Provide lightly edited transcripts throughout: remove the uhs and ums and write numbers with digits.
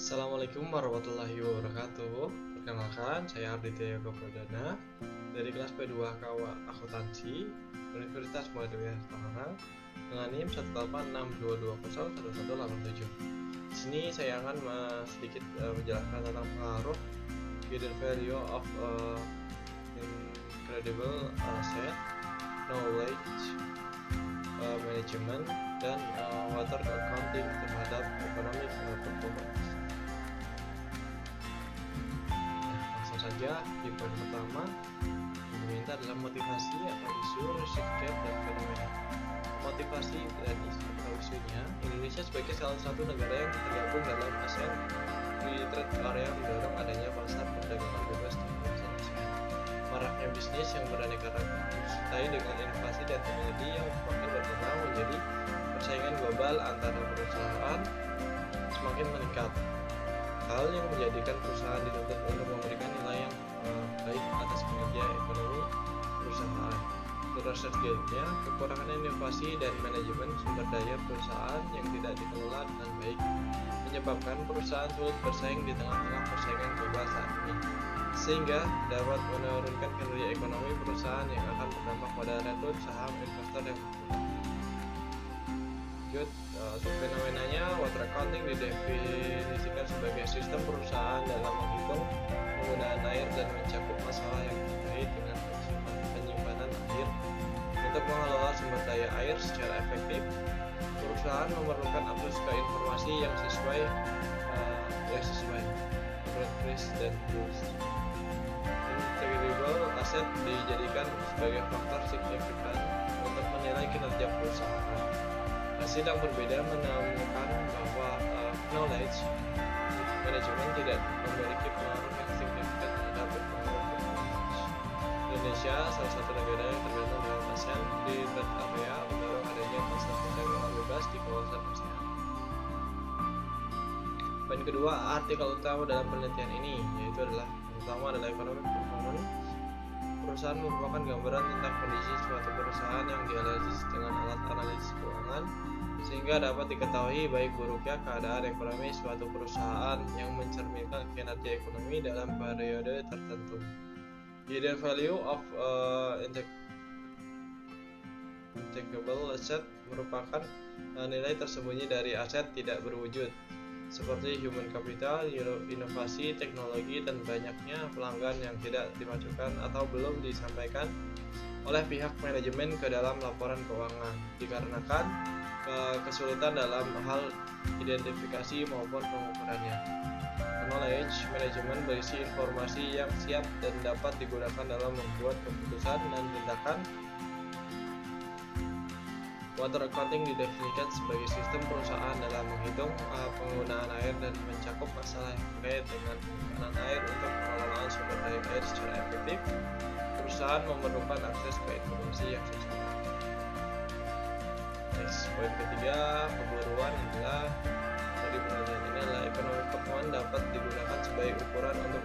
Assalamualaikum warahmatullahi wabarakatuh. Perkenalkan, saya Arditya Yoga Pradana dari kelas P2 KUA Akuntansi Universitas Muhammadiyah Tangerang dengan NIM 18622011187. Di sini saya akan sedikit menjelaskan tentang pengaruh hidden value of incredible asset, knowledge management, dan water accounting terhadap economic performance. Langsung saja di poin pertama, yang diminta adalah motivasi atau isu, risk gap, dan fenomena. Motivasi dan isu atau isunya, Indonesia sebagai salah satu negara yang tergabung dalam ASEAN Free Trade Area mendorong adanya pasar perdagangan bebas di kawasan ASEAN. Maraknya bisnis yang beraneka ragam disertai dengan inovasi dan teknologi yang semakin berkembang menjadi persaingan global antara perusahaan semakin meningkat. Hal yang menjadikan perusahaan dituntut untuk memberikan nilai yang baik atas kinerja ekonomi perusahaan. Menurut research-nya, kekurangan inovasi dan manajemen sumber daya perusahaan yang tidak dikelola dengan baik menyebabkan perusahaan sulit bersaing di tengah-tengah persaingan global saat ini, sehingga dapat menurunkan kinerja ekonomi perusahaan yang akan berdampak pada return saham investor yang berkurang. Untuk fenomenanya, water accounting didefinisikan sebagai sistem perusahaan dalam menghitung penggunaan air dan mencakup masalah yang terkait dengan penyimpanan air. Untuk mengelola sumber daya air secara efektif, perusahaan memerlukan akses ke informasi yang sesuai menurut risk dan rules. Incredible asset dijadikan sebagai faktor signifikan untuk menilai kinerja perusahaan. Hasil yang berbeda menemukan bahwa knowledge management tidak memiliki pengaruh yang signifikan terhadap performance. Indonesia, salah satu negara yang tergabung dalam ASEAN Free Trade Area, mendorong adanya pasar perdagangan bebas di kawasan ASEAN. Poin kedua, artikel utama dalam penelitian ini yaitu adalah pertama adalah economic performance. Perusahaan merupakan gambaran tentang kondisi suatu perusahaan yang dianalisis dengan alat analisis keuangan sehingga dapat diketahui baik buruknya keadaan ekonomi suatu perusahaan yang mencerminkan kinerja ekonomi dalam periode tertentu. Hidden value of intangible asset merupakan nilai tersembunyi dari aset tidak berwujud seperti human capital, inovasi, teknologi, dan banyaknya pelanggan yang tidak dimasukkan atau belum disampaikan oleh pihak manajemen ke dalam laporan keuangan dikarenakan kesulitan dalam hal identifikasi maupun pengukurannya. Knowledge management berisi informasi yang siap dan dapat digunakan dalam membuat keputusan dan tindakan. Water accounting didefinisikan sebagai sistem perusahaan dalam menghitung penggunaan air dan mencakup masalah yang terkait dengan penggunaan air untuk pengelolaan sumber daya air secara efektif. Perusahaan memerlukan akses ke informasi yang sesuai. Poin ketiga, keburuan adalah dari penelitian ini adalah economic performance dapat digunakan sebagai ukuran untuk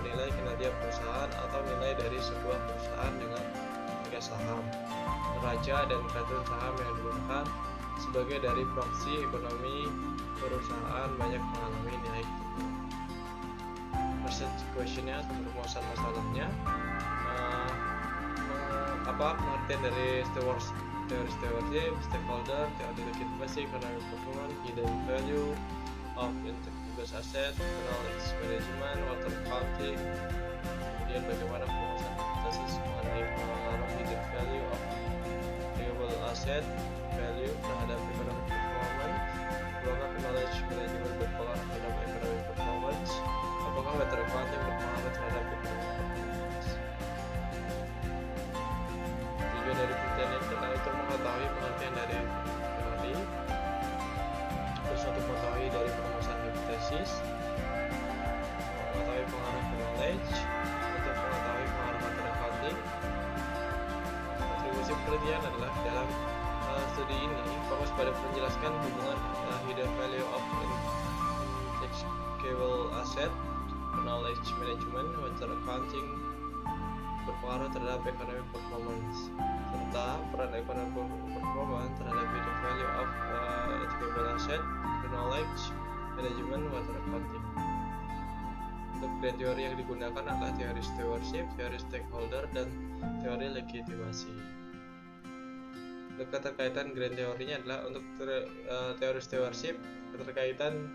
menilai kinerja perusahaan atau nilai dari sebuah perusahaan dengan harga saham, neraca, dan return saham yang digunakan sebagai dari proksi ekonomi perusahaan banyak mengalami nilai turun. Research questionnya atau perumusan masalahnya, apa pengertian dari teori stewardship, stakeholder, teori legitimasi, economic performance, hidden value of intangible asset, knowledge management, water accounting, kemudian bagaimana perumusan hipotesis mengenai pengaruh hidden value of intangible asset value terhadap economic performance, apakah knowledge management berpengaruh terhadap economic performance, apakah water accounting berpengaruh terhadap economic performance. Tujuan dari penelitian ini adalah untuk mengetahui pengertian dari teori, terus untuk mengetahui dari perumusan hipotesis, mengetahui pengaruh knowledge, untuk mengetahui pengaruh water accounting. Kontribusi penelitian adalah dalam studi ini fokus pada menjelaskan hubungan hidden value of intangible asset, knowledge management, water accounting berpengaruh terhadap economic performance, serta peran economic performance terhadap hidden value of intangible asset, knowledge manajemen water accounting. Untuk grand teori yang digunakan adalah teori stewardship, teori stakeholder, dan teori legitimasi. Untuk keterkaitan grand teorinya adalah untuk teori stewardship, keterkaitan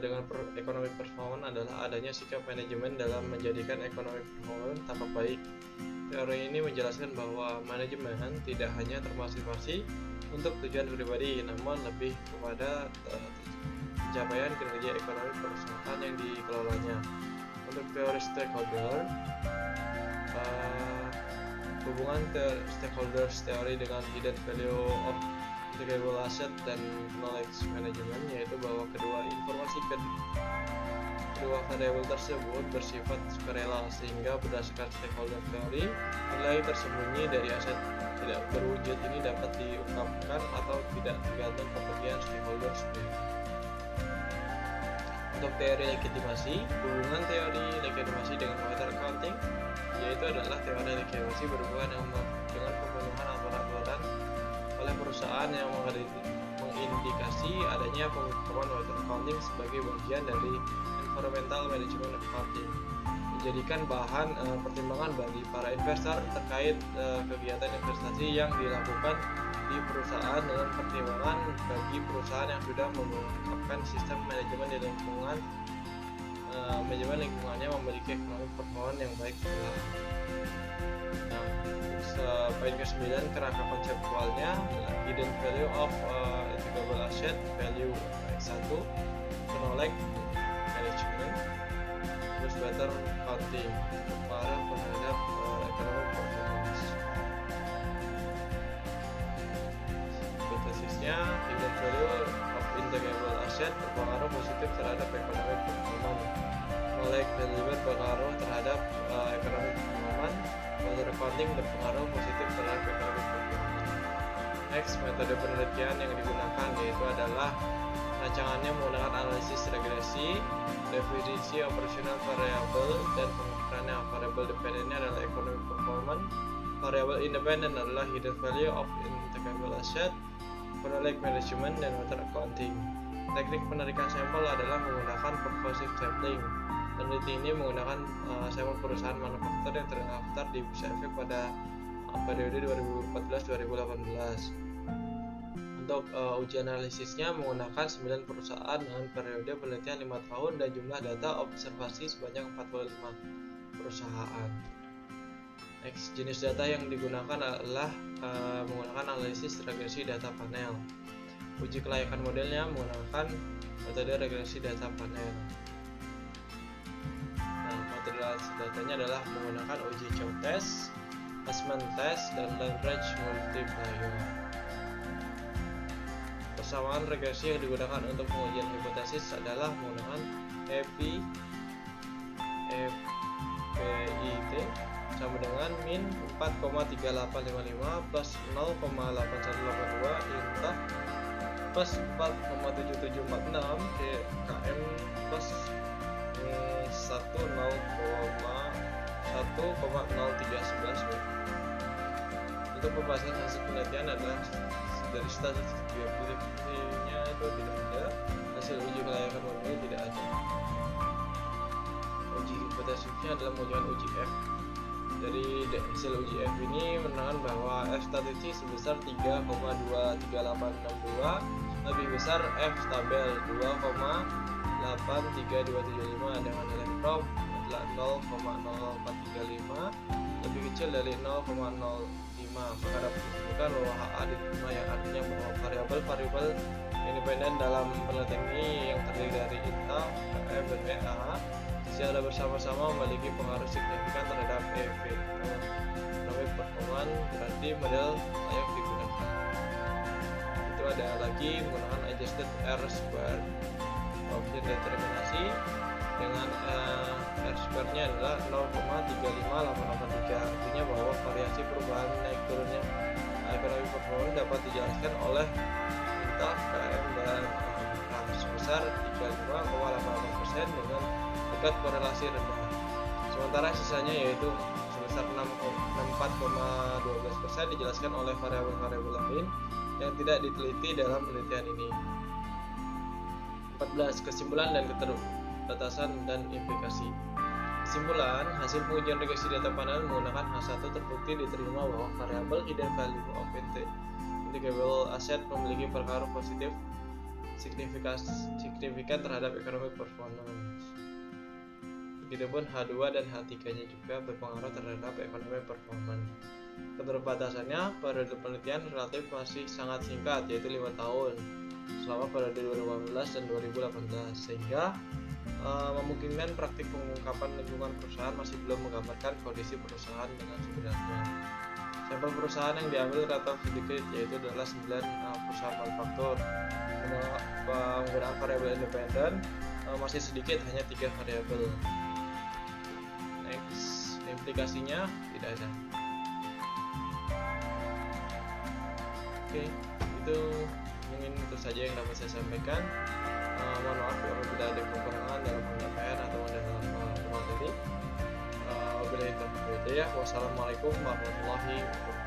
dengan economic performance adalah adanya sikap manajemen dalam menjadikan economic performance tampak baik. Teori ini menjelaskan bahwa manajemen tidak hanya termotivasi untuk tujuan pribadi, namun lebih kepada pencapaian kinerja ekonomi perusahaan yang dikelolanya. Untuk teori stakeholder, hubungan stakeholders teori dengan hidden value of intangible asset dan knowledge management, yaitu bahwa kedua variabel tersebut bersifat sukarela, sehingga berdasarkan stakeholder teori, nilai tersembunyi dari aset tidak berwujud ini dapat diungkapkan atau tidak tergantung kepergian stakeholder sendiri. Untuk teori legitimasi, hubungan teori legitimasi dengan water accounting, yaitu adalah teori legitimasi berhubungan dengan pemenuhan aturan oleh perusahaan yang mengindikasi adanya penghukuman water accounting sebagai bagian dari environmental management accounting, menjadikan bahan pertimbangan bagi para investor terkait kegiatan investasi yang dilakukan di perusahaan dengan pertimbangan bagi perusahaan yang sudah menerapkan sistem manajemen di manajemen lingkungannya memiliki ekonomi performance yang baik pula. Poin ke-9, kerangka konseptualnya adalah hidden value of intangible asset, value X1, knowledge management, terus better accounting, pengaruh terhadap economic performance. Hipotesisnya, hidden value of intangible asset berpengaruh positif terhadap economic performance, knowledge management berpengaruh terhadap economic performance, water accounting berpengaruh positif terhadap economic performance. Next, metode penelitian yang digunakan yaitu adalah rancangannya menggunakan analisis regresi, definisi operational variable, dan pengukurannya. Variable dependentnya adalah economic performance, variable independent adalah hidden value of intangible asset, knowledge management, dan water accounting. Teknik penarikan sampel adalah menggunakan pervasive sampling. Peneliti ini menggunakan sampel perusahaan manufaktur yang terdaftar di Bursa Efek pada periode 2014-2018. Untuk uji analisisnya menggunakan 9 perusahaan dengan periode penelitian 5 tahun dan jumlah data observasi sebanyak 45 perusahaan. Next, jenis data yang digunakan adalah menggunakan analisis regresi data panel. Uji kelayakan modelnya menggunakan metode regresi data panel. Metode datanya adalah menggunakan uji chow test, Hussman test, dan Lagrange multiplier. Persamaan regresi yang digunakan untuk pengujian hipotesis adalah menggunakan EPIT sama dengan min 4,3855 plus 0,8182 intah plus 4,7746 km plus 1,031,11. Untuk pembahasan hasil penelitian adalah dari statistik biopilihnya itu tidak ada, hasil uji kelayakan model tidak ada. Uji hipotesisnya adalah menggunakan uji F. Dari hasil uji F ini menerangkan bahwa F statistik sebesar 3,23862 lebih besar F tabel 2,83275 dengan nilai prob adalah 0,0435 lebih kecil dari 0,05, maka dapat ditentukan bahwa HA diterima, yang artinya bahwa variabel independen dalam penelitian ini yang terdiri dari INTA, PM, dan EA secara bersama-sama memiliki pengaruh signifikan terhadap economic performance, berarti model layak digunakan. Itu ada lagi menggunakan adjusted R square option determinasi dengan R square-nya adalah 0,35883, artinya bahwa variasi perubahan naik turunnya economic performance dapat dijelaskan oleh INTA, PM, dan sebesar 35,88% dengan dekat korelasi rendah. Sementara sisanya yaitu sebesar 64,12% dijelaskan oleh variabel-variabel lain yang tidak diteliti dalam penelitian ini. 14. Kesimpulan dan keterbatasan dan implikasi. Kesimpulan, hasil pengujian regresi data panel menggunakan H1 terbukti diterima bahwa variabel hidden value of integrable asset memiliki pengaruh positif signifikan terhadap economic performance. Begitupun H2 dan H3-nya juga berpengaruh terhadap economic performance. Keterbatasannya, periode penelitian relatif masih sangat singkat, yaitu 5 tahun selama periode 2018 dan 2018, sehingga memungkinkan praktik pengungkapan lingkungan perusahaan masih belum menggambarkan kondisi perusahaan dengan sebenarnya. Sampel perusahaan yang diambil relatif sedikit, yaitu adalah 9 perusahaan manufaktur. Penggunaan variabel independen masih sedikit, hanya 3 variabel. Next, implikasinya tidak ada. Oke, itu mungkin itu saja yang dapat saya sampaikan. Mohon maaf apabila ada kekurangan dalam penyampaian atau dalam materi. Wassalamualaikum warahmatullahi wabarakatuh.